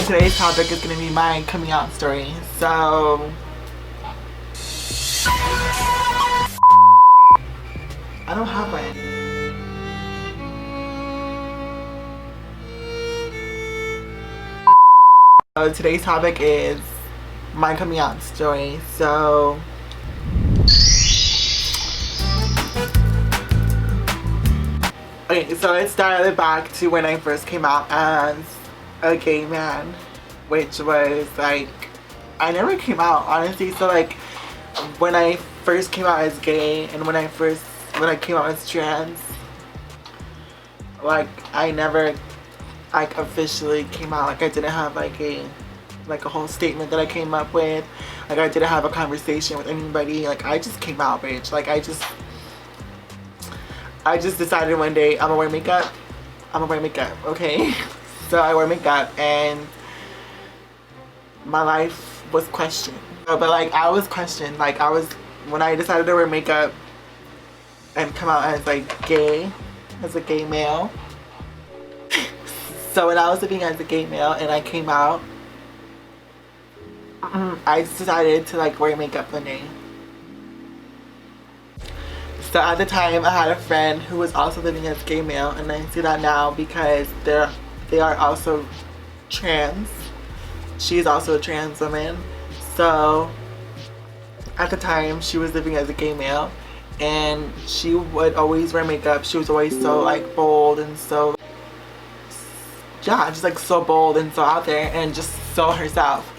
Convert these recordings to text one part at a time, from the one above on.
today's topic is going to be my coming out story. So, I don't have one. So today's topic is my coming out story. So, okay, so it started back to when I first came out as a gay man, which was like, I never came out, honestly. So like, when I first came out as gay and when I came out as trans, like, I never like officially came out. Like, I didn't have like a whole statement that I came up with. Like, I didn't have a conversation with anybody. Like, I just came out, bitch. Like, I just decided one day I'm gonna wear makeup. Okay? So I wore makeup and my life was questioned. But like, I was questioned. Like, when I decided to wear makeup and come out as like gay, as a gay male. So when I was living as a gay male and I came out, I just decided to like wear makeup one day. So at the time I had a friend who was also living as gay male, and I see that now because they are also trans. She's also a trans woman. So at the time she was living as a gay male and she would always wear makeup. She was always so like bold and so, yeah, just like so bold and so out there and just so herself.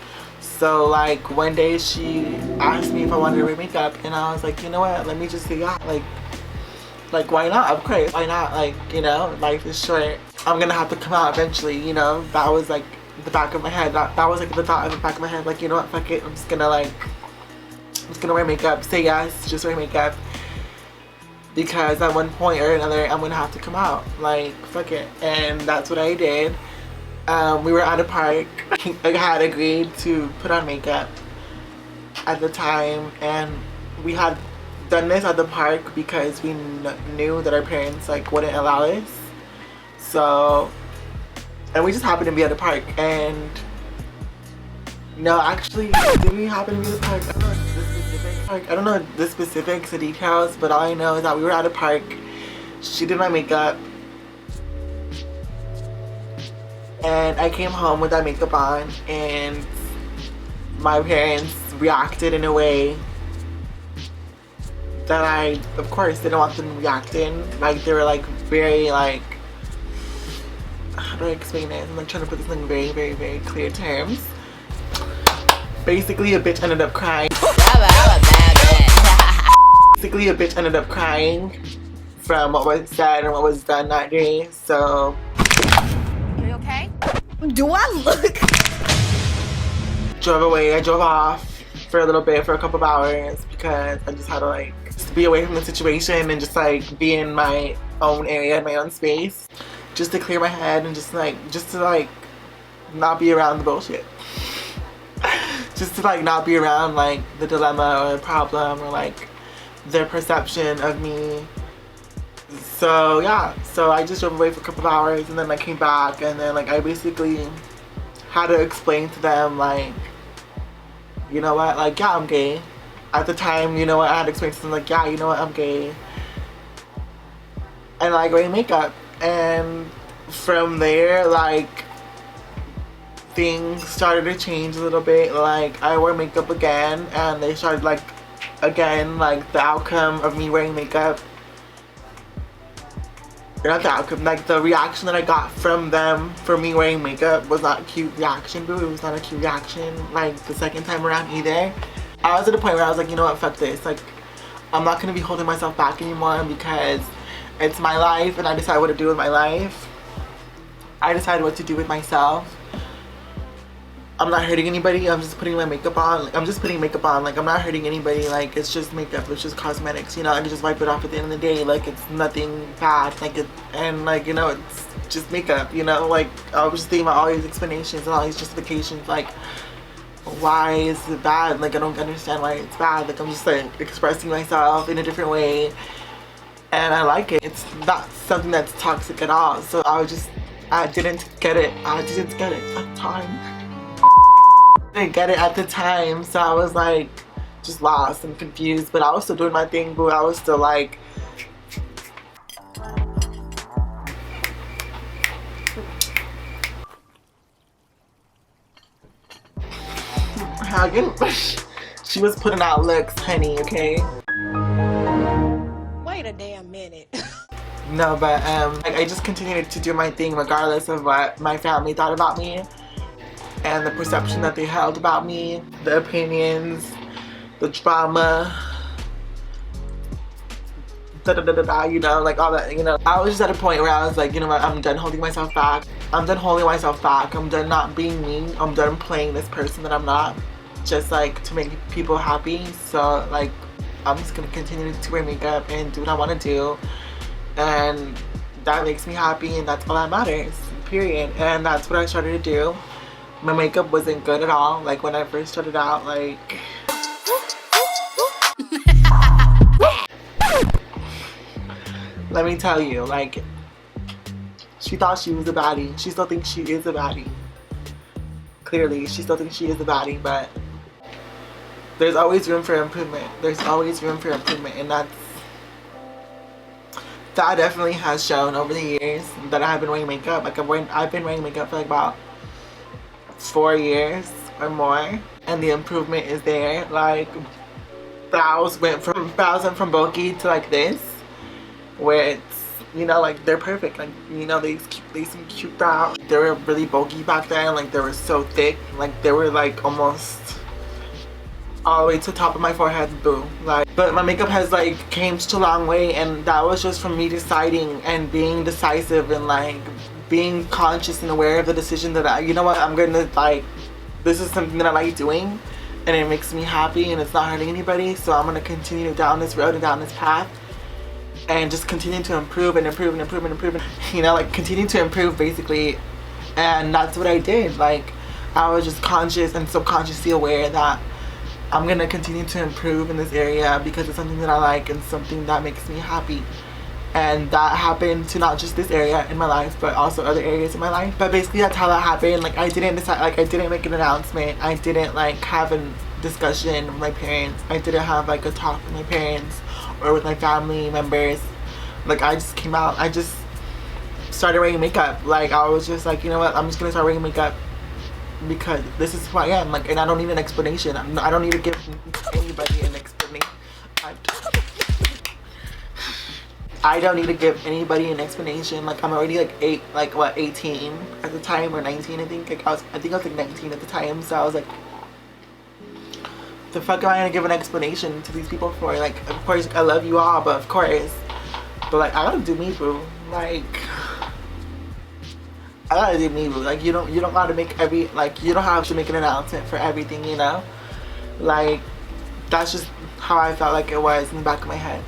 So like one day she asked me if I wanted to wear makeup and I was like, you know what, let me just say yeah. Like why not? Of course, why not? Like, you know, life is short. I'm gonna have to come out eventually, you know. That was like the back of my head. That was like the thought in the back of my head, like, you know what, fuck it, I'm just gonna wear makeup, say yes, just wear makeup. Because at one point or another I'm gonna have to come out. Like, fuck it. And that's what I did. We were at a park. I had agreed to put on makeup at the time, and we had done this at the park because we knew that our parents like wouldn't allow us. So, and we just happened to be at the park, and no, actually, did we happen to be at the park? I don't know the specifics, the details, but all I know is that we were at a park. She did my makeup, and I came home with that makeup on, and my parents reacted in a way that I, of course, didn't want them to react in. Like, they were like very like, how do I explain it? I'm like trying to put this in very, very, very clear terms. Basically, a bitch ended up crying. Basically, a bitch ended up crying from what was said and what was done that day. So, are you okay? Do I look? Drove away. I drove off for a little bit, for a couple of hours, because I just had to like just be away from the situation and just like be in my own area, in my own space, just to clear my head and just to like not be around the bullshit. Just to like not be around like the dilemma or the problem or like their perception of me. So yeah, so I just drove away for a couple of hours and then I came back, and then like I basically had to explain to them like, you know what, like, yeah, I'm gay. At the time, you know what, I had to explain to them like, yeah, you know what, I'm gay. And like wearing makeup. And from there, like, things started to change a little bit. Like, I wore makeup again and they started like, again, like the outcome of me wearing makeup, or not the outcome, like the reaction that I got from them for me wearing makeup was not a cute reaction, boo. It was not a cute reaction like the second time around either. I was at a point where I was like, you know what, fuck this. Like, I'm not gonna be holding myself back anymore because it's my life and I decide what to do with my life. I decide what to do with myself. I'm not hurting anybody. I'm just putting my makeup on. Like, I'm just putting makeup on. Like, I'm not hurting anybody. Like, it's just makeup. It's just cosmetics. You know, I can just wipe it off at the end of the day. Like, it's nothing bad. Like, and like, you know, it's just makeup. You know, like, I was just thinking about all these explanations and all these justifications. Like, why is it bad? Like, I don't understand why it's bad. Like, I'm just like expressing myself in a different way, and I like it. It's not something that's toxic at all. So I I didn't get it at the time. Didn't get it at the time, so I was like just lost and confused, but I was still doing my thing, but I was still like she was putting out looks, honey, okay? Wait a damn minute. No, but like I just continued to do my thing regardless of what my family thought about me and the perception that they held about me, the opinions, the drama, you know, like all that, you know. I was just at a point where I was like, you know what, I'm done holding myself back. I'm done holding myself back. I'm done not being me. I'm done playing this person that I'm not, just like to make people happy. So like, I'm just gonna continue to wear makeup and do what I want to do, and that makes me happy, and that's all that matters, period. And that's what I started to do. My makeup wasn't good at all, like when I first started out, like let me tell you, like she thought she was a baddie. She still thinks she is a baddie. Clearly, she still thinks she is a baddie, but there's always room for improvement. There's always room for improvement, and that definitely has shown over the years that I have been wearing makeup. Like I've been wearing makeup for like about 4 years or more, and the improvement is there. Like brows went from bulky to like this, where it's, you know, like they're perfect. Like, you know, they seem cute brows. They were really bulky back then. Like they were so thick. Like they were like almost all the way to the top of my forehead, boo. Like, but my makeup has like came such a long way, and that was just from me deciding and being decisive and like being conscious and aware of the decision that you know what, I'm gonna like, this is something that I like doing and it makes me happy and it's not hurting anybody, so I'm gonna continue down this road and down this path and just continue to improve and improve and improve and improve, you know, like continue to improve basically. And that's what I did. Like I was just conscious and subconsciously aware that I'm gonna continue to improve in this area because it's something that I like and something that makes me happy. And that happened to not just this area in my life, but also other areas in my life. But basically that's how that happened. Like I didn't decide, like I didn't make an announcement. I didn't like have a discussion with my parents. I didn't have like a talk with my parents or with my family members. Like I just came out, I just started wearing makeup. Like I was just like, you know what, I'm just gonna start wearing makeup because this is who I am. Like, and I don't need an explanation. I don't need to give anybody an explanation. I don't need to give anybody an explanation. Like I'm already like 18 at the time, or 19 I think. Like I think I was like 19 at the time, so I was like, the fuck am I gonna give an explanation to these people for? Like of course I love you all, but of course, but like I gotta do me, boo. Like I gotta do me, boo. Like you don't gotta make every, like you don't have to make an announcement for everything, you know? Like that's just how I felt like it was in the back of my head.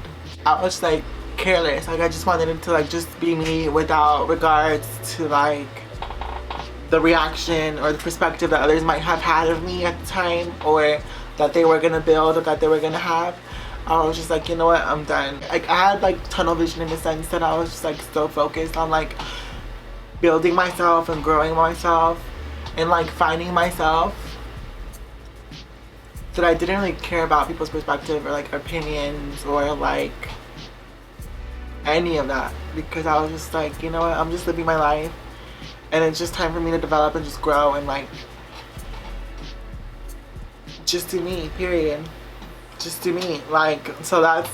I was like careless. Like I just wanted it to like just be me without regards to like the reaction or the perspective that others might have had of me at the time, or that they were gonna build or that they were gonna have. I was just like, you know what, I'm done. Like I had like tunnel vision in the sense that I was just like so focused on like building myself and growing myself and like finding myself, that I didn't really care about people's perspective or like opinions or like any of that, because I was just like, you know what, I'm just living my life and it's just time for me to develop and just grow and like just do me, period. Just do me. Like, so that's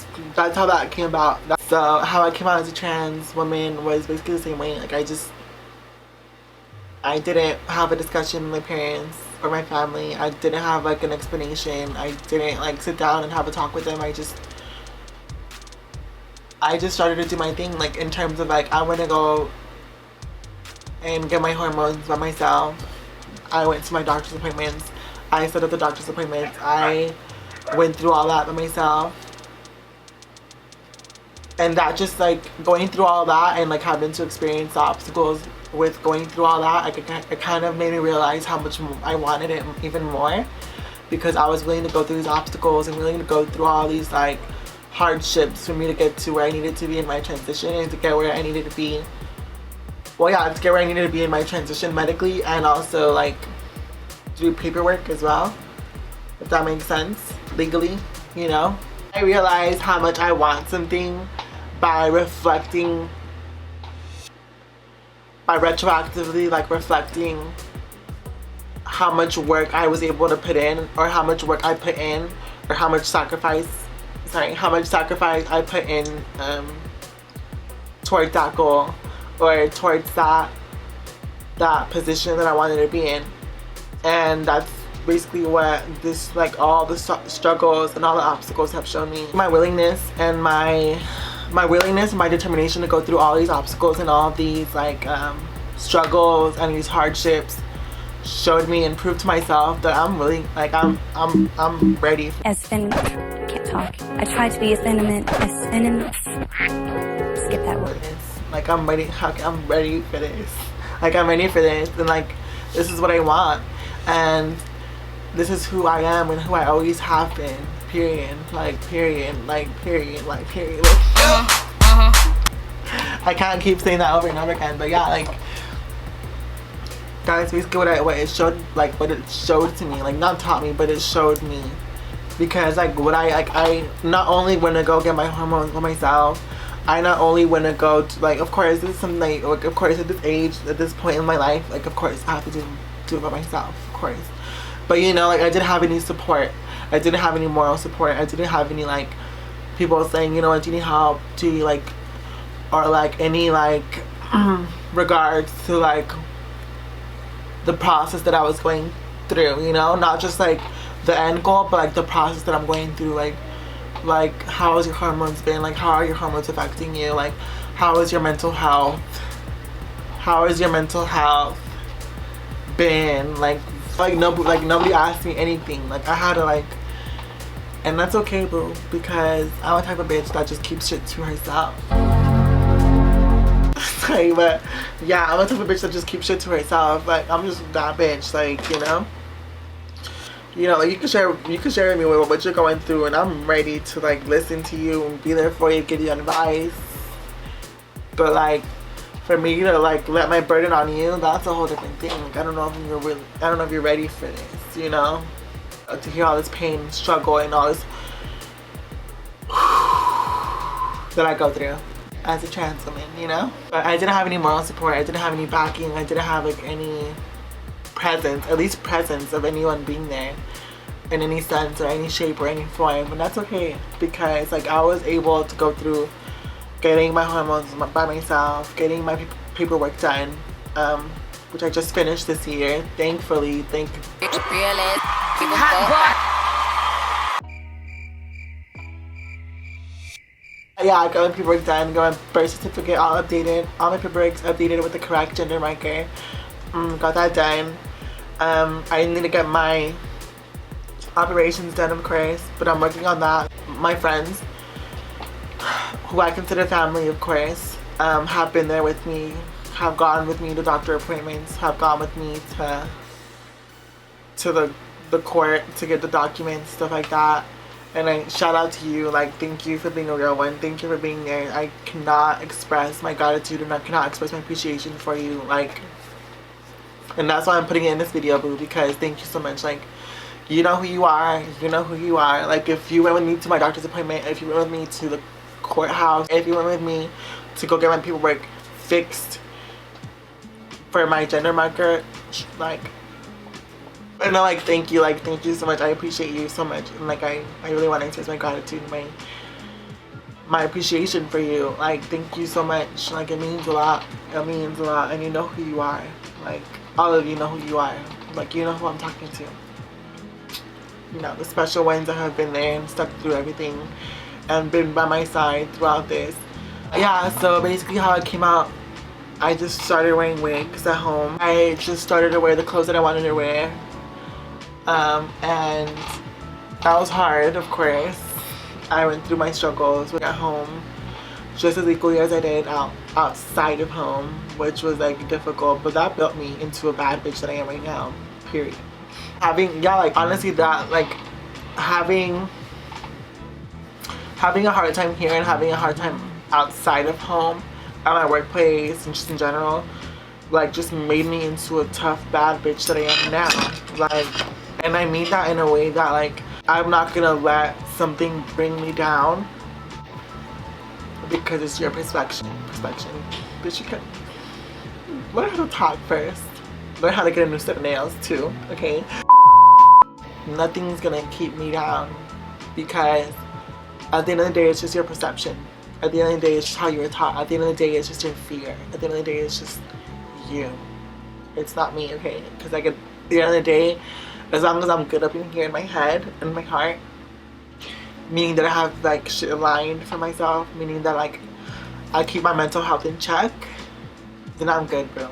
how that came about. So how I came out as a trans woman was basically the same way. Like I didn't have a discussion with my parents or my family. I didn't have like an explanation. I didn't like sit down and have a talk with them. I just started to do my thing, like in terms of like I want to go and get my hormones by myself. I went to my doctor's appointments. I set up the doctor's appointments. I went through all that by myself. And that just like going through all that and like having to experience the obstacles with going through all that, it kind of made me realize how much I wanted it even more, because I was willing to go through these obstacles and willing to go through all these like hardships for me to get to where I needed to be in my transition and to get where I needed to be well, yeah, to get where I needed to be in my transition medically, and also like do paperwork as well, if that makes sense, legally, you know. I realized how much I want something by retroactively like reflecting how much work I was able to put in, or how much work I put in, or how much sacrifice I put in towards that goal, or towards that position that I wanted to be in. And that's basically what this, like, all the struggles and all the obstacles have shown me. My willingness and my determination to go through all these obstacles and all these like struggles and these hardships showed me and proved to myself that I'm really like I'm ready. As can't talk. I try to be as skip that word. Like I'm ready. I'm ready for this. Like I'm ready for this, and like this is what I want, and this is who I am and who I always have been. Period. Like period. Like period. Like period. I can't keep saying that over and over again, but yeah, like that's basically what it showed, like what it showed to me, like not taught me, but it showed me. Because like I not only want to go get my hormones for myself, I not only want to go to, like, of course this is something like of course at this age, at this point in my life, like of course I have to do it by myself, of course. But you know, like I didn't have any support. I didn't have any moral support. I didn't have any like people saying, you know what, do you need help? Do you like, or like any like regards to like the process that I was going through, you know, not just like the end goal, but like the process that I'm going through. Like how has your hormones been? Like how are your hormones affecting you? Like how is your mental health? How is your mental health been? Like nobody asked me anything. Like I had to like, and that's okay, boo, because I'm the type of bitch that just keeps shit to herself. Sorry, but yeah, I'm the type of bitch that just keeps shit to herself. Like I'm just that bitch. Like you know, like you can share with me what you're going through, and I'm ready to like listen to you and be there for you, give you advice. But like for me to like let my burden on you, that's a whole different thing. Like I don't know if you're ready for this, you know? To hear all this pain, struggle, and all this that I go through as a trans woman, you know? But I didn't have any moral support, I didn't have any backing, I didn't have like any presence, at least presence of anyone being there in any sense or any shape or any form. And that's okay, because like I was able to go through getting my hormones by myself, getting my paperwork done, which I just finished this year, thankfully. Yeah, I got my paperwork done, got my birth certificate all updated, all my paperwork updated with the correct gender marker. Got that done. I need to get my operations done, of course, but I'm working on that. My friends, who I consider family, of course, have been there with me, have gone with me to doctor appointments, have gone with me to the court to get the documents, stuff like that. And I shout out to you, like thank you for being a real one, thank you for being there. I cannot express my gratitude, and I cannot express my appreciation for you, like, and that's why I'm putting it in this video, boo, because thank you so much. Like, you know who you are, you know who you are. Like if you went with me to my doctor's appointment, if you went with me to the courthouse, if you went with me to go get my paperwork fixed for my gender marker, like, and like thank you so much. I appreciate you so much, and like I really want to express my gratitude and my appreciation for you. Like thank you so much. Like it means a lot, and you know who you are. Like all of you know who you are. Like you know who I'm talking to. You know, the special ones that have been there and stuck through everything and been by my side throughout this. Yeah, so basically how it came out, I just started wearing wigs at home. I just started to wear the clothes that I wanted to wear. And that was hard, of course. I went through my struggles at home just as equally as I did outside of home, which was like difficult, but that built me into a bad bitch that I am right now, period. Like honestly, that like having a hard time here and having a hard time outside of home at my workplace and just in general like just made me into a tough bad bitch that I am now. Like, and I mean that in a way that like I'm not gonna let something bring me down because it's your perspective. But you can learn how to talk first. Learn how to get a new set of nails too, okay? Nothing's gonna keep me down because at the end of the day, it's just your perception. At the end of the day, it's just how you were taught. At the end of the day, it's just your fear. At the end of the day, it's just you. It's not me, okay? Because like at the end of the day, as long as I'm good up in here in my head and my heart, meaning that I have like shit aligned for myself, meaning that like I keep my mental health in check, then I'm good, bro.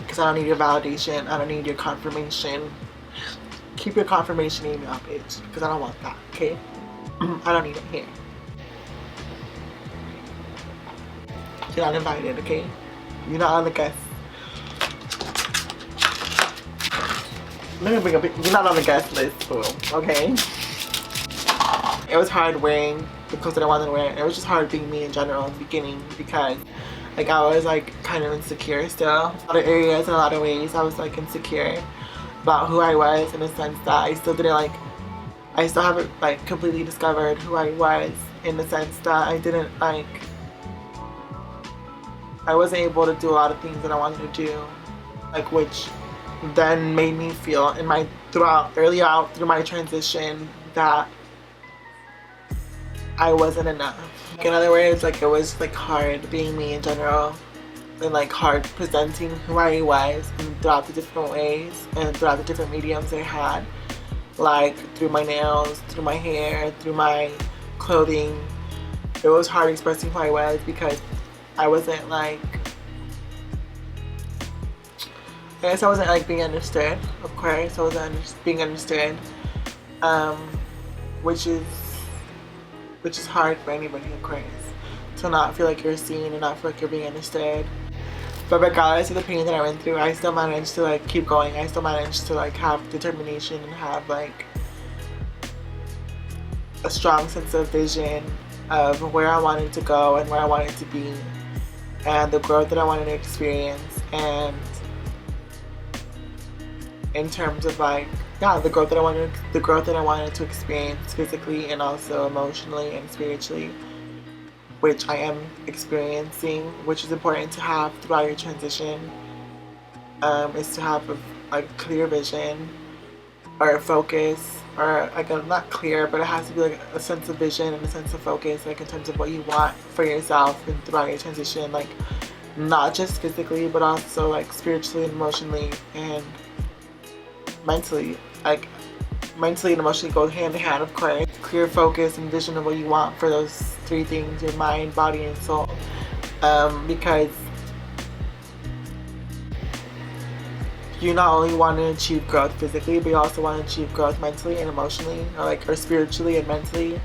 Because I don't need your validation. I don't need your confirmation. Keep your confirmation email, bitch, because I don't want that, okay? I don't need it here. You're not invited, okay? You're not on the guest. Let me bring up. You're not on the guest list, fool, okay? It was hard wearing the clothes that I wanted to wear. It was just hard being me in general in the beginning because like I was like kind of insecure still. A lot of areas, in a lot of ways, I was like insecure about who I was in a sense that I still didn't like. I still haven't like completely discovered who I was in the sense that I didn't like. I wasn't able to do a lot of things that I wanted to do, like which then made me feel in my early out through my transition that I wasn't enough. In other words, like it was like hard being me in general and like hard presenting who I was and throughout the different ways and throughout the different mediums I had, like through my nails, through my hair, through my clothing. It was hard expressing who I was because I wasn't like, I guess I wasn't like being understood, of course. I wasn't being understood, which is hard for anybody, of course, to not feel like you're seen and not feel like you're being understood. But regardless of the pain that I went through, I still managed to like keep going. I still managed to like have determination and have like a strong sense of vision of where I wanted to go and where I wanted to be and the growth that I wanted to experience, and in terms of like, yeah, the growth that I wanted to experience physically and also emotionally and spiritually, which I am experiencing, which is important to have throughout your transition, is to have a clear vision or a focus, or like not clear, but it has to be like a sense of vision and a sense of focus, like in terms of what you want for yourself and throughout your transition, like not just physically but also like spiritually and emotionally and mentally. Like mentally and emotionally go hand in hand, of course. Clear focus and vision of what you want for those three things: your mind, body, and soul. Because you not only want to achieve growth physically, but you also want to achieve growth mentally and emotionally, or spiritually and mentally.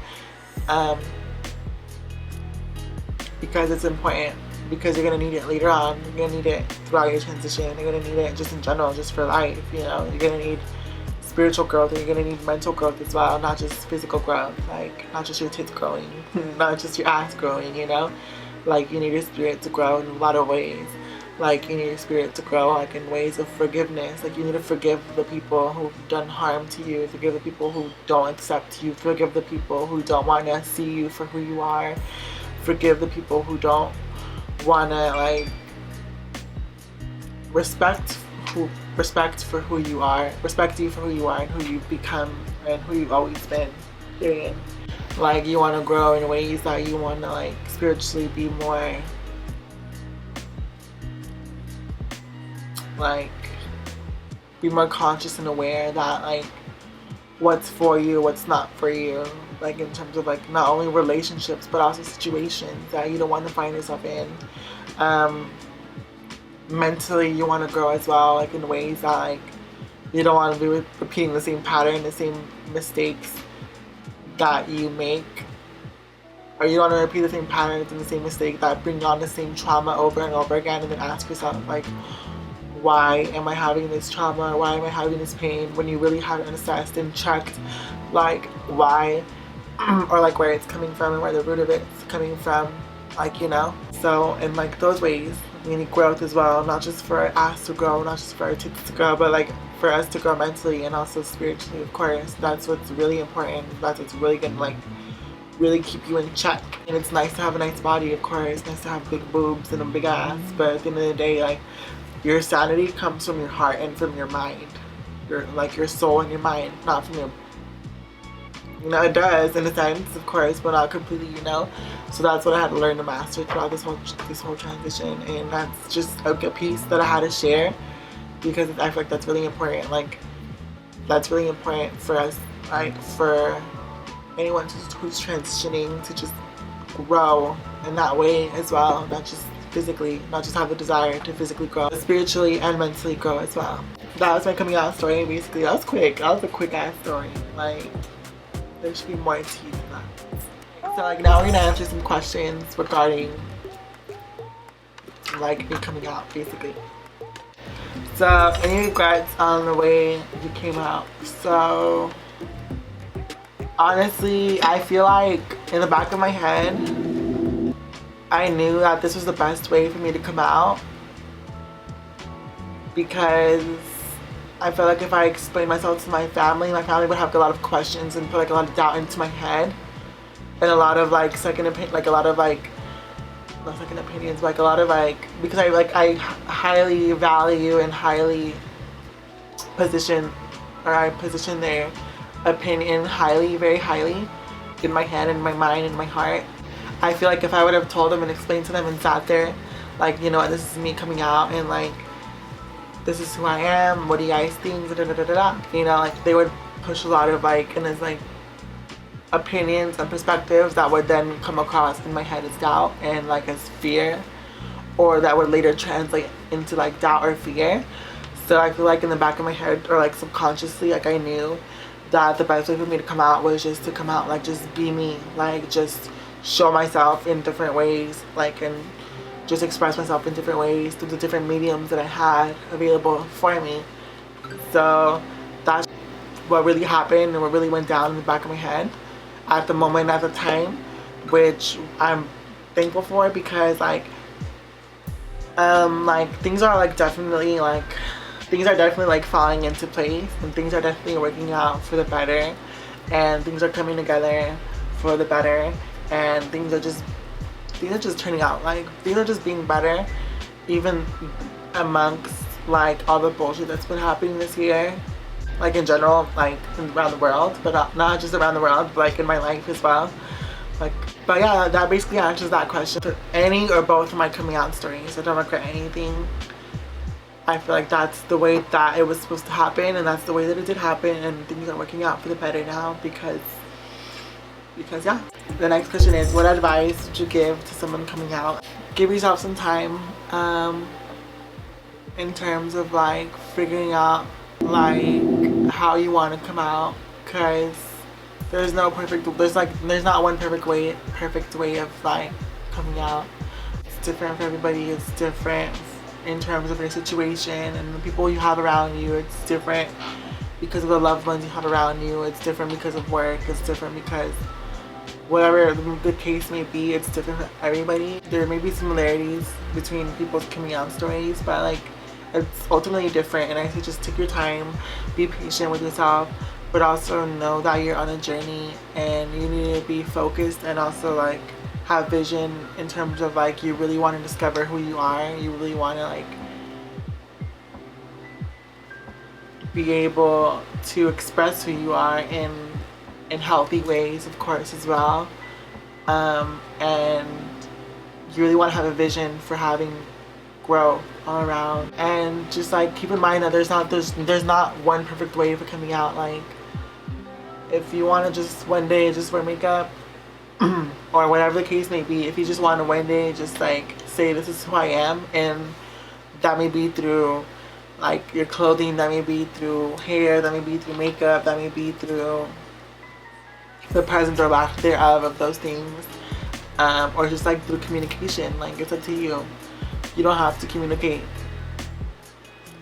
Because it's important. Because you're gonna need it later on. You're gonna need it throughout your transition. You're gonna need it just in general, just for life. You know, you're gonna need spiritual growth and you're gonna need mental growth as well, not just physical growth. Like not just your tits growing, not just your ass growing. You know, like you need your spirit to grow in a lot of ways. Like you need your spirit to grow like in ways of forgiveness. Like you need to forgive the people who've done harm to you, forgive the people who don't accept you, forgive the people who don't want to see you for who you are, forgive the people who don't want to like respect for who you are, respect you for who you are and who you've become and who you've always been. Period. Like you want to grow in ways that you want to like spiritually be more like be more conscious and aware that like what's for you, what's not for you, like in terms of like not only relationships but also situations that you don't want to find yourself in. Mentally you want to grow as well, like in ways that like you don't want to be repeating the same pattern, the same mistakes that you make, or you don't want to repeat the same patterns and the same mistake that bring on the same trauma over and over again, and then ask yourself like, why am I having this trauma? Why am I having this pain? When you really haven't assessed and checked like why or like where it's coming from and where the root of it's coming from, like, you know. So in like those ways, we need growth as well, not just for our ass to grow, not just for our tits to grow, but like for us to grow mentally and also spiritually, of course. That's what's really important. That's what's really gonna like really keep you in check. And it's nice to have a nice body, of course. It's nice to have big boobs and a big ass, but at the end of the day, like, your sanity comes from your heart and from your mind. Your soul and your mind, not from your, you know, it does in a sense, of course, but not completely, you know. So that's what I had to learn to master throughout this whole transition, and that's just a good piece that I had to share because I feel like that's really important. Like, that's really important for us, like for anyone who's transitioning to just grow in that way as well, not just physically, not just have the desire to physically grow, but spiritually and mentally grow as well. That was my coming out story. Basically, that was quick. That was a quick ass story. Like, there should be more tea to that. So like now we're gonna answer some questions regarding like me coming out, basically. So any regrets on the way you came out? So honestly, I feel like in the back of my head, I knew that this was the best way for me to come out because I feel like if I explained myself to my family would have a lot of questions and put like a lot of doubt into my head and a lot of like second opinion, like a lot of like, not second opinions, but like a lot of like, because I highly value and highly position their opinion highly, very highly in my head and my mind and my heart. I feel like if I would have told them and explained to them and sat there like, you know, this is me coming out and like, this is who I am, what do you guys think, da, da, da, da, da. You know, like they would push a lot of like, and there's like opinions and perspectives that would then come across in my head as doubt and like as fear, or that would later translate into like doubt or fear. So I feel like in the back of my head, or like subconsciously, like I knew that the best way for me to come out was just to come out, like just be me, like just show myself in different ways, like, and just express myself in different ways through the different mediums that I had available for me. So that's what really happened and what really went down in the back of my head at the moment, at the time, which I'm thankful for because like things are definitely falling into place and things are definitely working out for the better and things are coming together for the better and things are just turning out, like things are just being better even amongst like all the bullshit that's been happening this year, like in general, like around the world, but not just around the world, but like in my life as well. Like, but yeah, that basically answers that question. For any or both of my coming out stories, I don't regret anything. I feel like that's the way that it was supposed to happen and that's the way that it did happen and things are working out for the better now because yeah. The next question is, what advice would you give to someone coming out? Give yourself some time in terms of like figuring out like how you want to come out, because there's not one perfect way of like coming out. It's different for everybody. It's different in terms of your situation and the people you have around you. It's different because of the loved ones you have around you. It's different because of work. It's different because whatever the case may be, it's different for everybody. There may be similarities between people's coming out stories, but like it's ultimately different, and I say just take your time, be patient with yourself, but also know that you're on a journey and you need to be focused and also like have vision in terms of like you really want to discover who you are. You really want to like be able to express who you are in healthy ways, of course, as well, and you really want to have a vision for having growth all around. And just like keep in mind that there's not one perfect way for coming out. Like if you want to just one day just wear makeup or whatever the case may be, if you just want to one day just like say this is who I am, and that may be through like your clothing, that may be through hair, that may be through makeup, that may be through the presence or lack thereof of those things, or just like through communication. Like it's up to you. You don't have to communicate.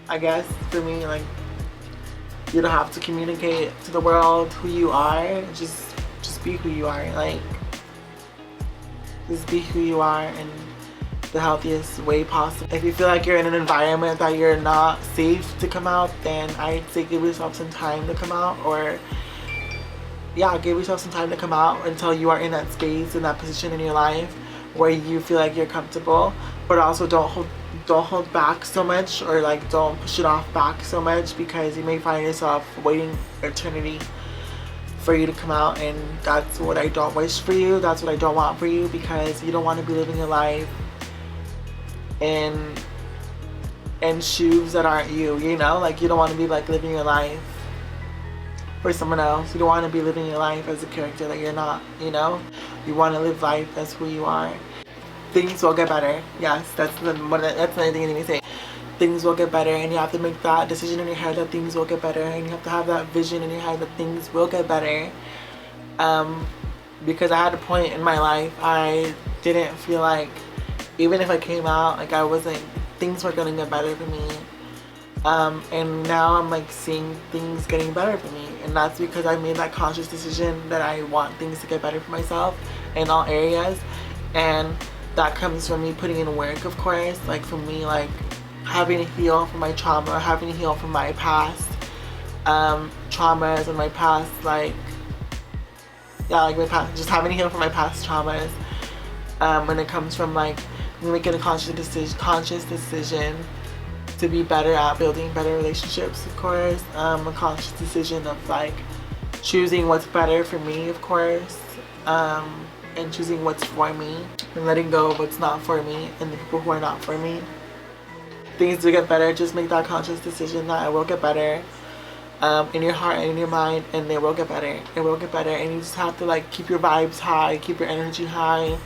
I guess for me, like you don't have to communicate to the world who you are. Just be who you are. Like just be who you are and the healthiest way possible. If you feel like you're in an environment that you're not safe to come out, then I'd say give yourself some time to come out, or yeah, give yourself some time to come out until you are in that space, in that position in your life where you feel like you're comfortable. But also don't hold back so much, or like don't push it off back so much, because you may find yourself waiting eternity for you to come out, and that's what I don't wish for you. That's what I don't want for you, because you don't want to be living your life in shoes that aren't you, you know? Like, you don't want to be like living your life for someone else. You don't want to be living your life as a character that you're not, you know? You want to live life as who you are. Things will get better. Yes, that's another thing I need to say. Things will get better, and you have to make that decision in your head that things will get better, and you have to have that vision in your head that things will get better. Because I had a point in my life I didn't feel like, even if I came out, like things were gonna get better for me. And now I'm like seeing things getting better for me, and that's because I made that conscious decision that I want things to get better for myself in all areas. And that comes from me putting in work, of course. Like, for me, like having to heal from my trauma, having to heal from my past traumas and my past, like, yeah, like my past, just having to heal from my past traumas. When it comes from like making a conscious decision to be better at building better relationships, of course. A conscious decision of like choosing what's better for me, of course, and choosing what's for me, and letting go of what's not for me and the people who are not for me. Things will get better. Just make that conscious decision that it will get better, in your heart and in your mind, and they will get better. It will get better, and you just have to like keep your vibes high, keep your energy high.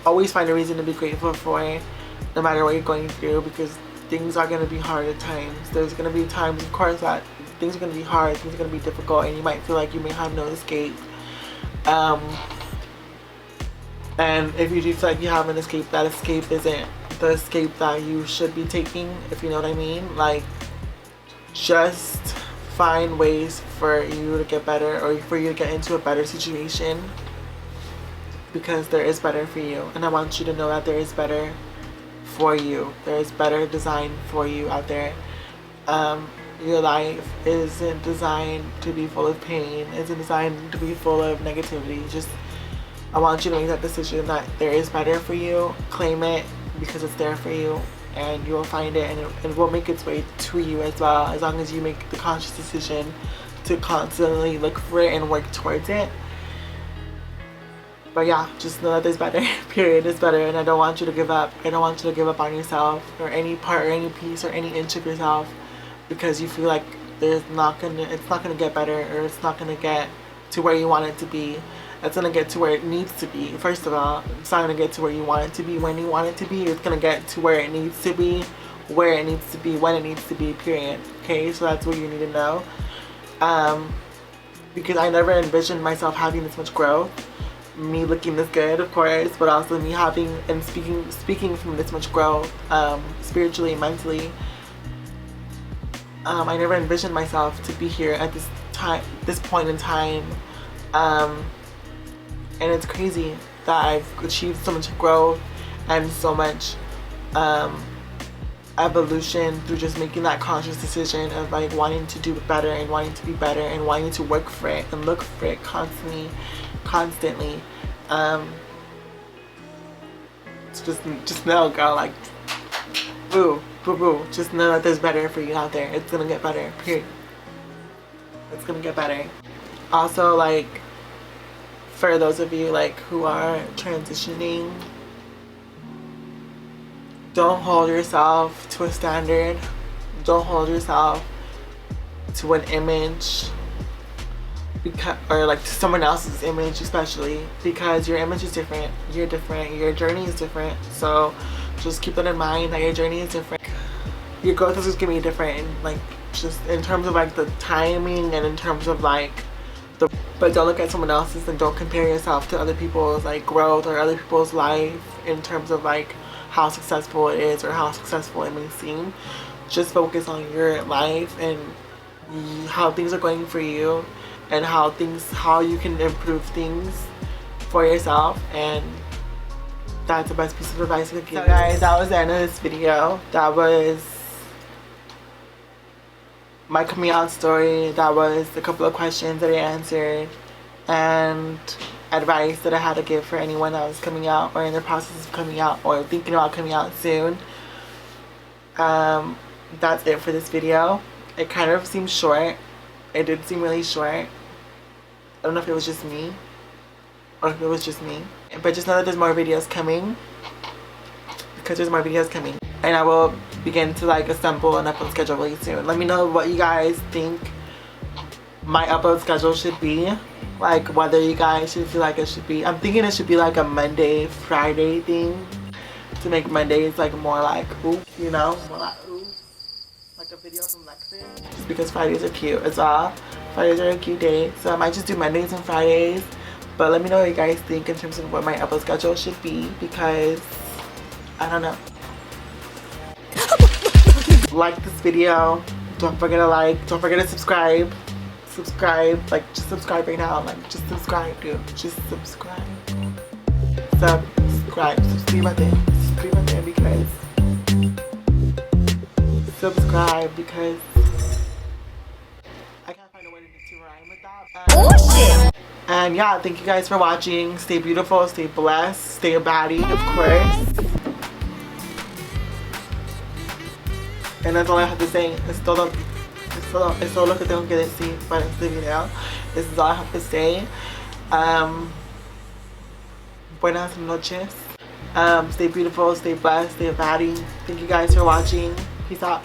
Always find a reason to be grateful for, no matter what you're going through, because things are going to be hard at times. There's going to be times, of course, that things are going to be hard, things are going to be difficult, and you might feel like you may have no escape. And if you do feel like you have an escape, that escape isn't the escape that you should be taking, if you know what I mean. Like, just find ways for you to get better, or for you to get into a better situation, because there is better for you. And I want you to know that there is better for you. There is better design for you out there. Your life isn't designed to be full of pain, isn't designed to be full of negativity. Just, I want you to make that decision that there is better for you. Claim it, because it's there for you, and you will find it, and it will make its way to you as well, as long as you make the conscious decision to constantly look for it and work towards it. But yeah, just know that there's better. Period. It's better, and I don't want you to give up. I don't want you to give up on yourself, or any part, or any piece, or any inch of yourself, because you feel like it's not gonna get better, or it's not gonna get to where you want it to be. It's gonna get to where it needs to be. First of all, it's not gonna get to where you want it to be when you want it to be. It's gonna get to where it needs to be, where it needs to be, when it needs to be, period. Okay, so that's what you need to know. Because I never envisioned myself having this much growth, me looking this good, of course, but also me having and speaking from this much growth, spiritually and mentally. I never envisioned myself to be here at this point in time. And it's crazy that I've achieved so much growth and so much evolution through just making that conscious decision of like wanting to do better, and wanting to be better, and wanting to work for it and look for it constantly. It's just know, girl, like, boo, just know that there's better for you out there. It's gonna get better, period. It's gonna get better. Also, like, for those of you like who are transitioning, don't hold yourself to a standard. Don't hold yourself to an image, or like to someone else's image, especially because your image is different. You're different. Your journey is different. So just keep that in mind, that your journey is different. Your growth is just gonna be different, and like just in terms of like the timing, and in terms of like but don't look at someone else's, and don't compare yourself to other people's like growth or other people's life in terms of like how successful it is or how successful it may seem. Just focus on your life and how things are going for you, and how you can improve things for yourself, and that's the best piece of advice I could give. So guys, that was the end of this video. That was my coming out story. That was a couple of questions that I answered and advice that I had to give for anyone that was coming out or in the process of coming out or thinking about coming out soon. That's it for this video. It kind of seemed short. It did seem really short. I don't know if it was just me or if it was just me, but just know that there's more videos coming, because there's more videos coming, and I will begin to like assemble an upload schedule really soon. Let me know what you guys think my upload schedule should be, like whether you guys should feel like it should be, I'm thinking it should be like a Monday Friday thing to make Mondays like more like ooh, you know, more like ooh, like a video from Lexus, just because Fridays are cute as well. Fridays are a cute day, so I might just do Mondays and Fridays. But let me know what you guys think in terms of what my upload schedule should be, because I don't know. Like this video, don't forget to like, don't forget to subscribe, like just subscribe right now, like just subscribe dude, just subscribe, subscribe right there, because subscribe, because I can't find a way to rhyme with that. Oh shit! And yeah, thank you guys for watching. Stay beautiful, stay blessed, stay a baddie, of course. And that's all I have to say. Es todo lo que tengo que decir para este video. This is all I have to say. Buenas noches. Stay beautiful, stay blessed, stay a baddie. Thank you guys for watching. Peace out.